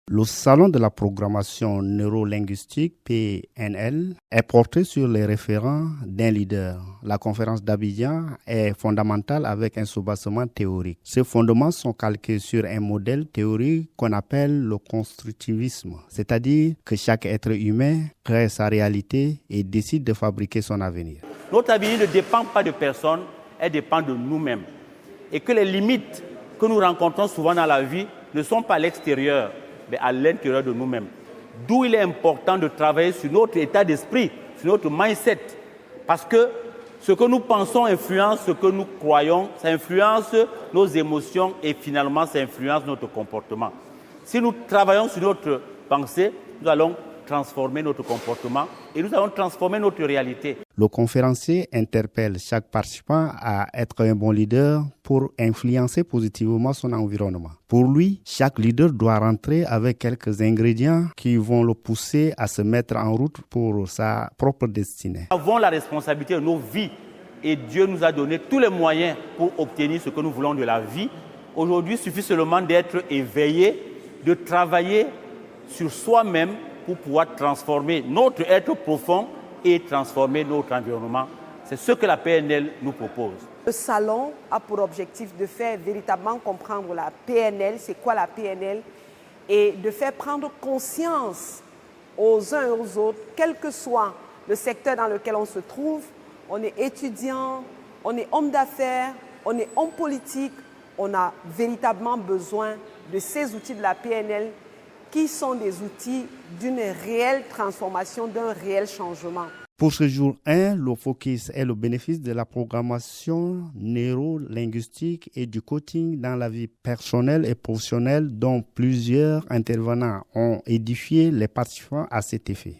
Le salon de la programmation neurolinguistique PNL est porté sur les référents d'un leader. La conférence d'Abidjan est fondamentale avec un soubassement théorique. Ces fondements sont calqués sur un modèle théorique qu'on appelle le constructivisme, c'est-à-dire que chaque être humain crée sa réalité et décide de fabriquer son avenir. Notre avenir ne dépend pas de personne, elle dépend de nous-mêmes. Et que les limites que nous rencontrons souvent dans la vie ne sont pas à l'extérieur, mais à l'intérieur de nous-mêmes. D'où il est important de travailler sur notre état d'esprit, sur notre mindset. Parce que ce que nous pensons influence ce que nous croyons, ça influence nos émotions et finalement ça influence notre comportement. Si nous travaillons sur notre pensée, nous allons transformer notre comportement et nous allons transformer notre réalité. Le conférencier interpelle chaque participant à être un bon leader pour influencer positivement son environnement. Pour lui, chaque leader doit rentrer avec quelques ingrédients qui vont le pousser à se mettre en route pour sa propre destinée. Nous avons la responsabilité de nos vies et Dieu nous a donné tous les moyens pour obtenir ce que nous voulons de la vie. Aujourd'hui, il suffit seulement d'être éveillé, de travailler sur soi-même pour pouvoir transformer notre être profond et transformer notre environnement. C'est ce que la PNL nous propose. Le salon a pour objectif de faire véritablement comprendre la PNL, c'est quoi la PNL, et de faire prendre conscience aux uns et aux autres, quel que soit le secteur dans lequel on se trouve, on est étudiant, on est homme d'affaires, on est homme politique, on a véritablement besoin de ces outils de la PNL qui sont des outils d'une réelle transformation, d'un réel changement. Pour ce jour 1, le focus est le bénéfice de la programmation neurolinguistique et du coaching dans la vie personnelle et professionnelle dont plusieurs intervenants ont édifié les participants à cet effet.